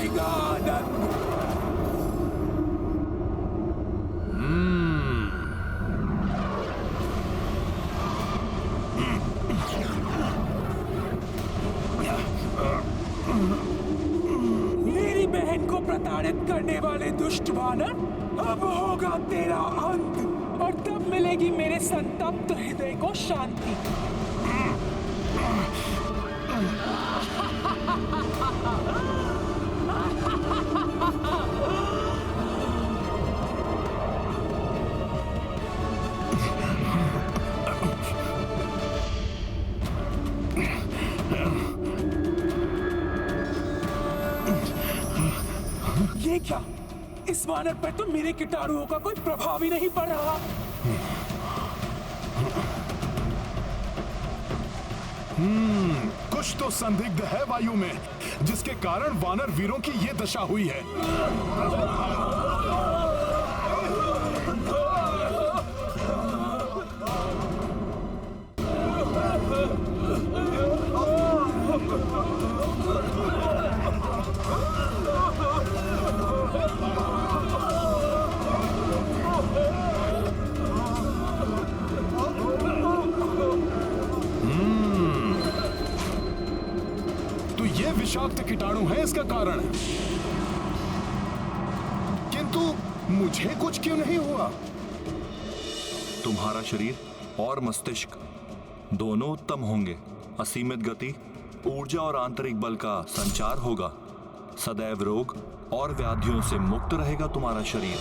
मिलेगा आनंद। मेरी बहन को प्रताड़ित करने वाले दुष्ट वानर, अब होगा तेरा अंत और तब मिलेगी मेरे संतप्त हृदय को शांति। ये क्या? इस वानर पर तो मेरे कीटाणुओं का कोई प्रभाव ही नहीं पड़ रहा। कुछ तो संदिग्ध है वायु में, जिसके कारण वानर वीरों की ये दशा हुई है। तो ये विषाक्त कीटाणु है इसका कारण, किंतु मुझे कुछ क्यों नहीं हुआ? तुम्हारा शरीर और मस्तिष्क दोनों उत्तम होंगे। असीमित गति, ऊर्जा और आंतरिक बल का संचार होगा। सदैव रोग और व्याधियों से मुक्त रहेगा तुम्हारा शरीर।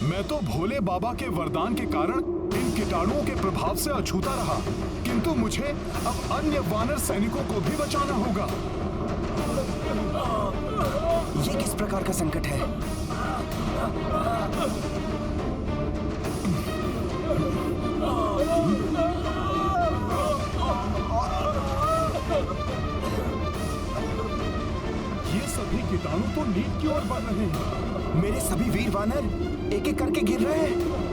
मैं तो भोले बाबा के वरदान के कारण इन कीटाणुओं के प्रभाव से अछूता रहा, किंतु मुझे अब अन्य वानर सैनिकों को भी बचाना होगा। ये किस प्रकार का संकट है? ये सभी कीटाणु तो नील की ओर बढ़ रहे हैं। मेरे सभी वीर वानर एक एक करके गिर रहे हैं।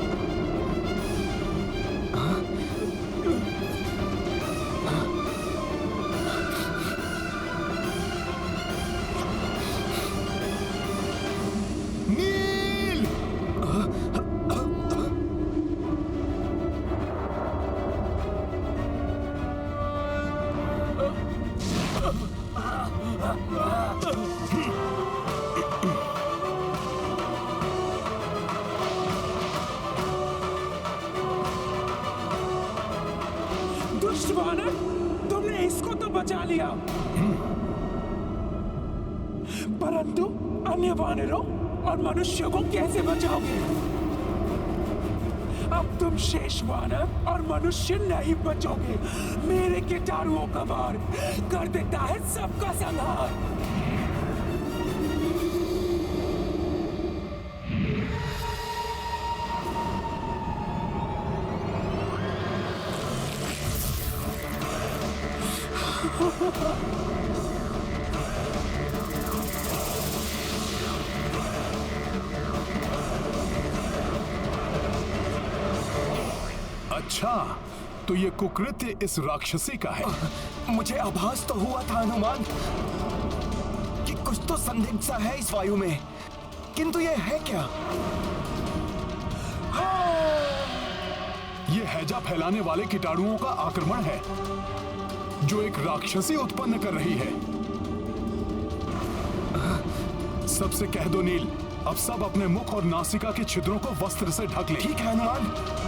नील! दुष्ट वानर, तुमने इसको तो बचा लिया, परंतु अन्य वानरों और मनुष्यों को कैसे बचाओगे? अब तुम शेष वानर और मनुष्य नहीं बचोगे। मेरे कीटाणुओं का वार कर देता है सबका संहार। अच्छा, तो ये कुकृत्य इस राक्षसी का है। मुझे आभास तो हुआ था हनुमान कि कुछ तो संदिग्ध सा है इस वायु में, किंतु ये है क्या? ये हैजा फैलाने वाले कीटाणुओं का आक्रमण है, जो एक राक्षसी उत्पन्न कर रही है। सबसे कह दो नील, अब सब अपने मुख और नासिका के छिद्रों को वस्त्र से ढक ले। ठीक है हनुमान।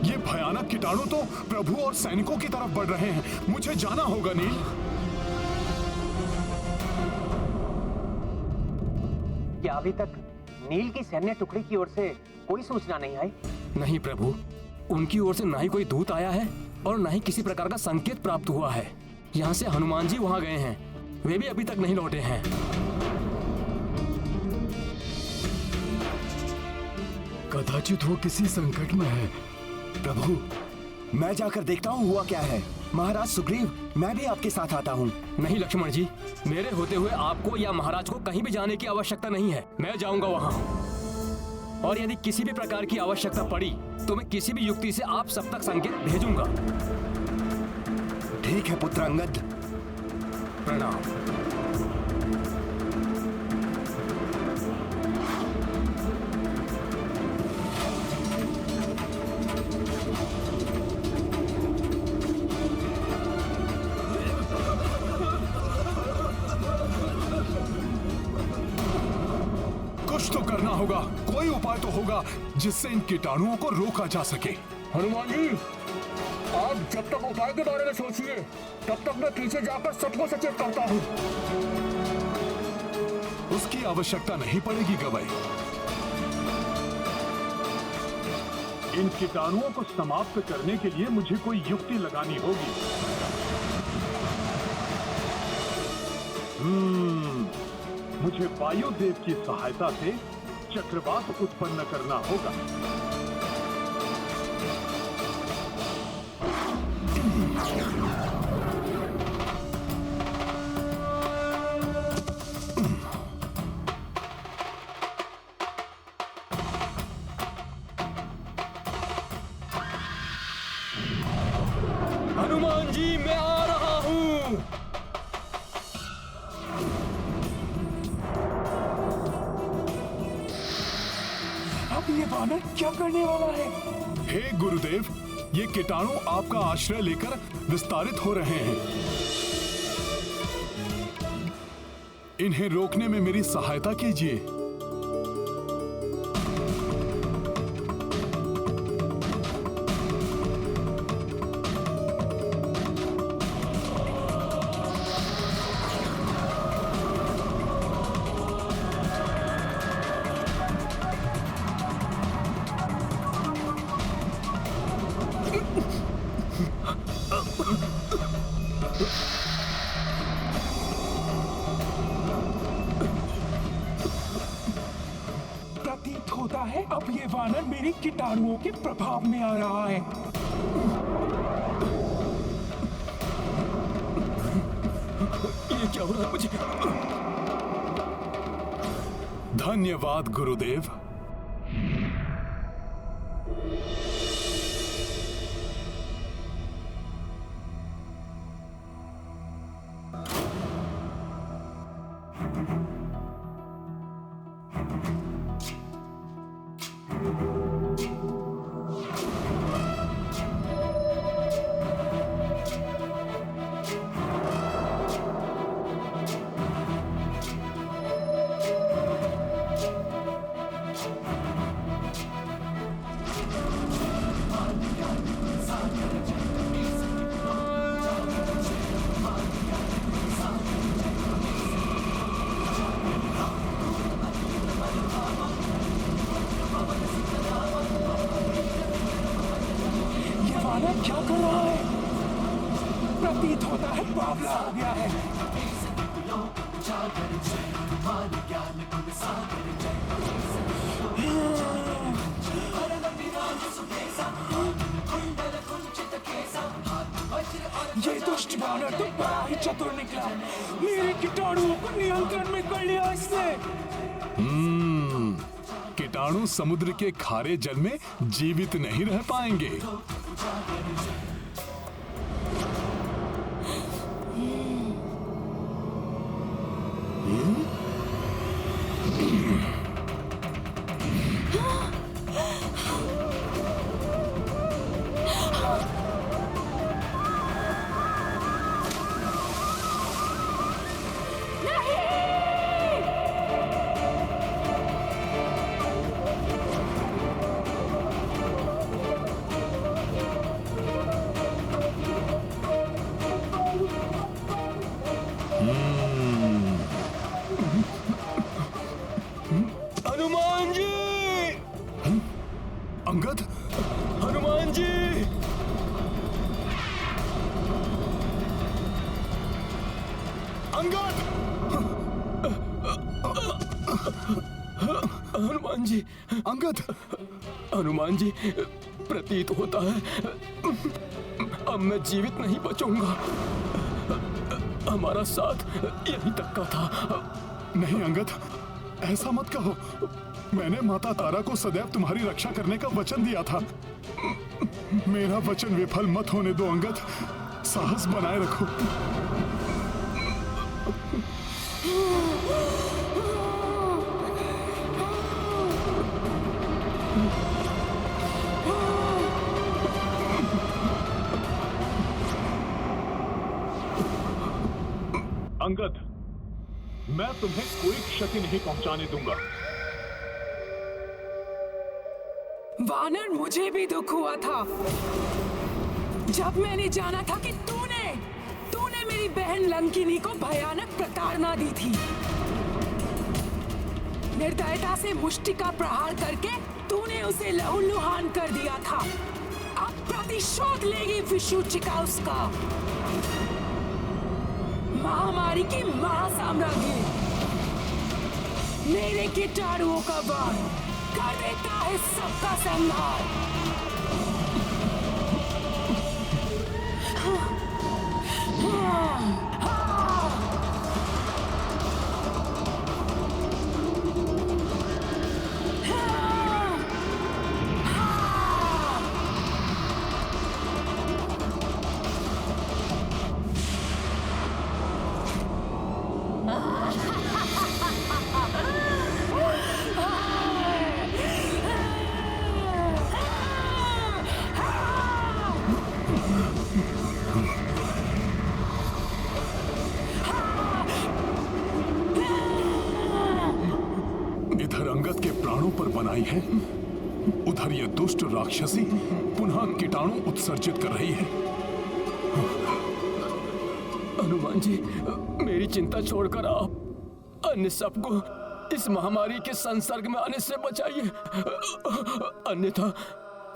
ये भयानक कीटाणु तो प्रभु और सैनिकों की तरफ बढ़ रहे हैं। मुझे जाना होगा नील। क्या अभी तक नील की सैन्य टुकड़ी की ओर से कोई सूचना नहीं आई? नहीं प्रभु, उनकी ओर से ना ही कोई दूत आया है और ना ही किसी प्रकार का संकेत प्राप्त हुआ है। यहाँ से हनुमान जी वहाँ गए हैं, वे भी अभी तक नहीं लौटे हैं। कदाचित वो किसी संकट में है। प्रभु, मैं जाकर देखता हूँ हुआ क्या है। महाराज सुग्रीव, मैं भी आपके साथ आता हूँ। नहीं लक्ष्मण जी, मेरे होते हुए आपको या महाराज को कहीं भी जाने की आवश्यकता नहीं है। मैं जाऊंगा वहाँ, और यदि किसी भी प्रकार की आवश्यकता पड़ी तो मैं किसी भी युक्ति से आप सब तक संकेत भेजूंगा। ठीक है पुत्र अंगद। प्रणाम। कुछ तो करना होगा, कोई उपाय तो होगा जिससे इन कीटाणुओं को रोका जा सके। हनुमान जी, आप जब तक उपाय के बारे में सोचिए, तब तक मैं पीछे जाकर सबको सचेत करता हूँ। उसकी आवश्यकता नहीं पड़ेगी गवई। इन कीटाणुओं को समाप्त करने के लिए मुझे कोई युक्ति लगानी होगी। मुझे वायुदेव की सहायता से चक्रवात उत्पन्न करना होगा। हनुमान जी, मैं आ रहा हूँ। अब ये वानर क्या करने वाला है? हे गुरुदेव, ये कीटाणु आपका आश्रय लेकर विस्तारित हो रहे हैं। इन्हें रोकने में मेरी सहायता कीजिए। प्रतीत होता है अब ये वानर मेरे कीटाणुओं के प्रभाव में आ रहा है। ये क्या हो रहा है मुझे? धन्यवाद गुरुदेव। क्या कर रहा है? प्रतीत होता है बावला हो गया है। ये दुष्ट वानर तो बड़ा ही चतुर निकला। मेरे कीटाणुओं को नियंत्रण में कर लिया इसने। कीटाणु समुद्र के खारे जल में जीवित नहीं रह पाएंगे। हनुमान जी! अंगद, हनुमान जी! अंगद! हनुमान जी! अंगद! हनुमान जी, प्रतीत होता है अब मैं जीवित नहीं बचूंगा। हमारा साथ यहीं तक का था। नहीं अंगद, ऐसा मत कहो। मैंने माता तारा को सदैव तुम्हारी रक्षा करने का वचन दिया था। मेरा वचन विफल मत होने दो अंगद। साहस बनाए रखो। अंगद, मैं तुम्हें कोई क्षति नहीं पहुंचाने दूंगा। वानर, मुझे भी दुख हुआ था जब मैंने जाना था कि तूने मेरी बहन लंकिनी को भयानक प्रताड़ना दी थी। निर्दयता से मुष्टि का प्रहार करके तूने उसे लहूलुहान कर दिया था। अब प्रतिशोध लेगी विषुचिका उसका। महामारी की महासाम्राज्ञी मेरे कीटाणुओं का वार कर देता है सबका संहार। अंगद के प्राणों पर बनाई है, उधर ये दुष्ट राक्षसी पुनः कीटाणु उत्सर्जित कर रही है। हनुमान जी, मेरी चिंता छोड़कर आप अन्य सबको इस महामारी के संसर्ग में आने से बचाइए, अन्यथा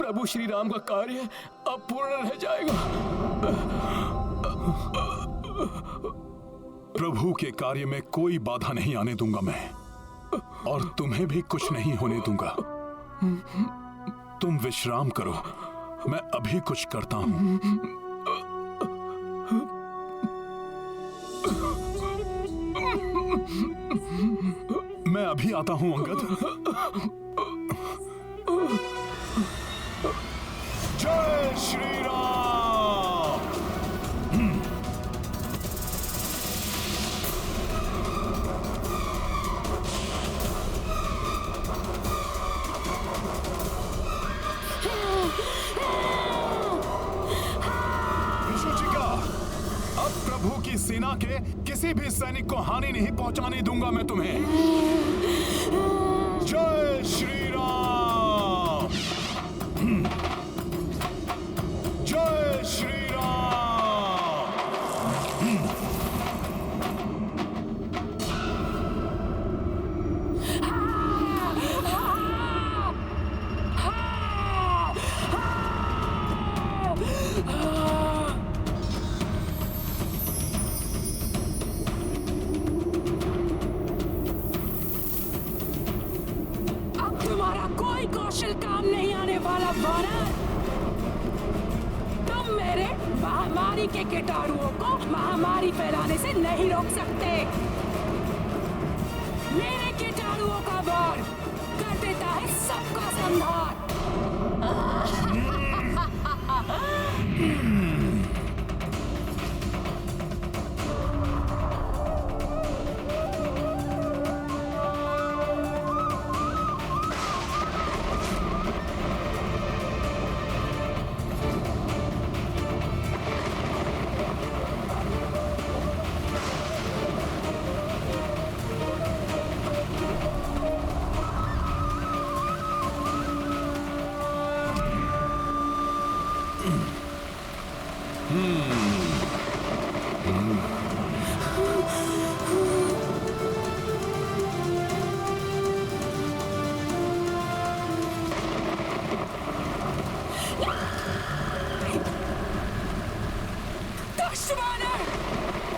प्रभु श्री राम का कार्य अपूर्ण रह जाएगा। प्रभु के कार्य में कोई बाधा नहीं आने दूंगा मैं, और तुम्हें भी कुछ नहीं होने दूंगा। तुम विश्राम करो, मैं अभी कुछ करता हूं। मैं अभी आता हूं अंगद। जय श्री राम। विषुचिका, अब प्रभु की सेना के किसी भी सैनिक को हानि नहीं पहुंचाने दूंगा मैं तुम्हें। जय श्री राम। जय श्री राम। अब तुम्हारा कोई कौशल काम नहीं आने वाला वानर। तुम मेरे महामारी के कीटाणुओं को महामारी फैलाने से नहीं रोक सकते। मेरे कीटाणुओं का वार कर देता है सबका संहार।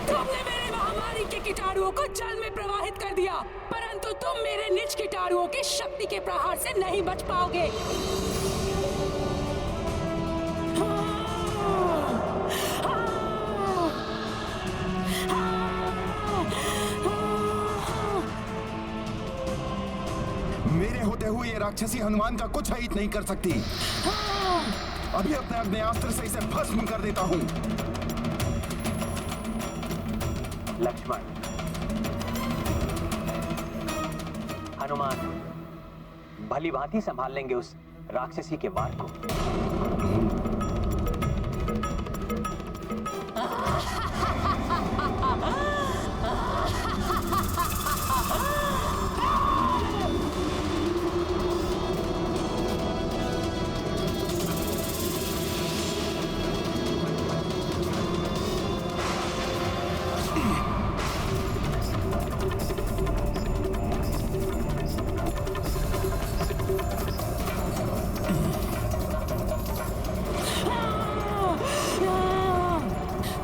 तुमने मेरे महामारी के कीटाणुओं को जल में प्रवाहित कर दिया, परंतु तुम मेरे निज कीटाणुओं की शक्ति के प्रहार से नहीं बच पाओगे। मेरे होते हुए ये राक्षसी हनुमान का कुछ हित नहीं कर सकती। अभी अपने अग्नेयास्त्र से इसे भस्म कर देता हूँ। लक्ष्मण, हनुमान भली भांति संभाल लेंगे उस राक्षसी के वार को।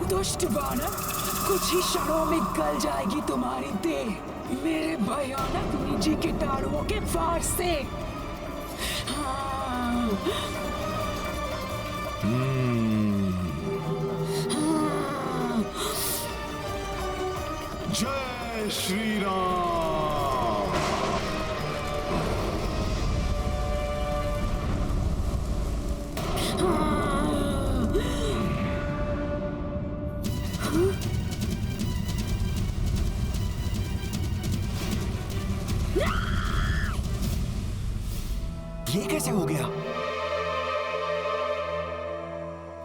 दुष्ट वानर, कुछ ही क्षणों में गल जाएगी तुम्हारी देह मेरे भयानक निजी कीटाणुओं के वार से। जय श्री राम। ये कैसे हो गया?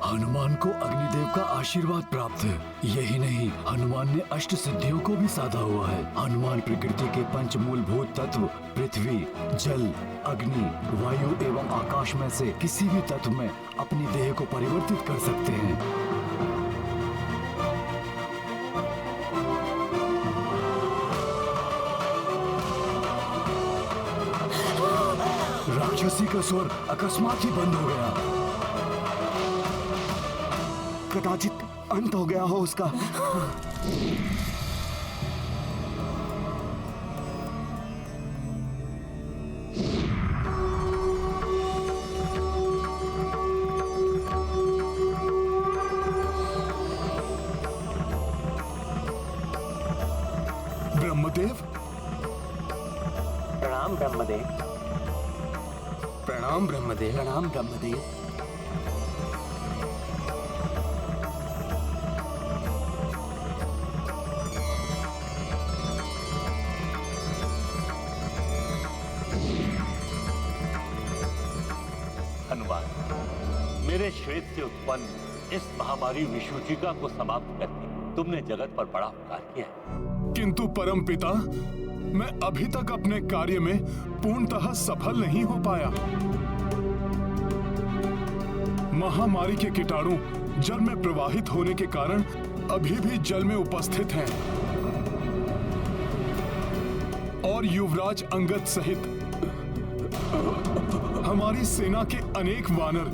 हनुमान को अग्निदेव का आशीर्वाद प्राप्त है। यही नहीं, हनुमान ने अष्ट सिद्धियों को भी साधा हुआ है। हनुमान प्रकृति के पंच मूलभूत तत्व पृथ्वी, जल, अग्नि, वायु एवं आकाश में से किसी भी तत्व में अपनी देह को परिवर्तित कर सकते हैं। राक्षसी का स्वर अकस्मात ही बंद हो गया। कदाचित अंत हो गया हो उसका। ब्रह्मदेव, प्रणाम ब्रह्मदेव। प्रणाम ब्रह्मदेव। प्रणाम ब्रह्मदेव। हनुमान, मेरे श्वेत से उत्पन्न इस महामारी विषुचिका को समाप्त करके तुमने जगत पर बड़ा उपकार किया है। किंतु परम पिता, मैं अभी तक अपने कार्य में पूर्णतः सफल नहीं हो पाया। महामारी के कीटाणु जल में प्रवाहित होने के कारण अभी भी जल में उपस्थित हैं और युवराज अंगद सहित हमारी सेना के अनेक वानर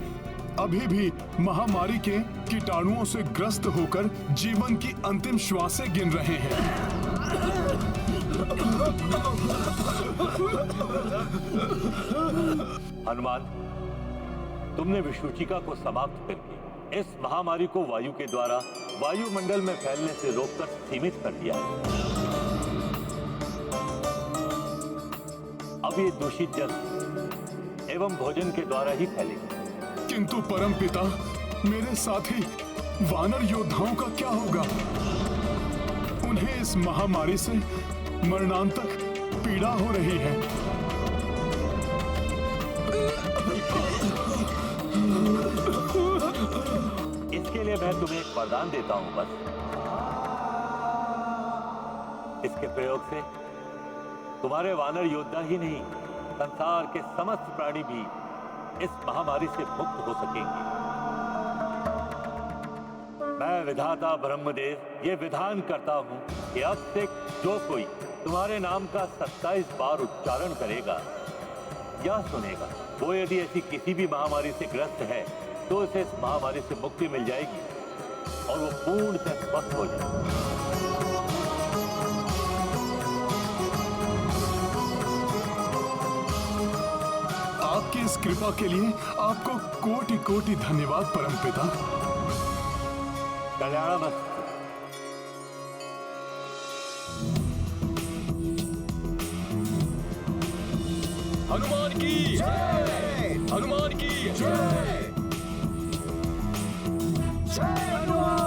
अभी भी महामारी के कीटाणुओं से ग्रस्त होकर जीवन की अंतिम श्वासें गिन रहे हैं। हनुमान, तुमने विषुचिका को समाप्त करके इस महामारी को वायु के द्वारा वायुमंडल में फैलने से रोककर सीमित कर दिया है। अब ये दूषित जल एवं भोजन के द्वारा ही फैलेगी। किंतु परम पिता, मेरे साथी वानर योद्धाओं का क्या होगा? उन्हें इस महामारी से मरणांतक पीड़ा हो रही है। इसके लिए मैं तुम्हें एक वरदान देता हूं बस। इसके प्रयोग से तुम्हारे वानर योद्धा ही नहीं, संसार के समस्त प्राणी भी इस महामारी से मुक्त हो सकेंगे। मैं विधाता ब्रह्मदेव ये विधान करता हूं कि अब से जो कोई तुम्हारे नाम का 27 बार उच्चारण करेगा या सुनेगा, वो यदि ऐसी किसी भी महामारी से ग्रस्त है तो उसे इस महामारी से मुक्ति मिल जाएगी और वो पूर्णतः स्वस्थ हो जाएगा। आपकी इस कृपा के लिए आपको कोटि कोटि धन्यवाद परमपिता। कल्याणमस्तु। हनुमान की हनुमान की जय हनुमान।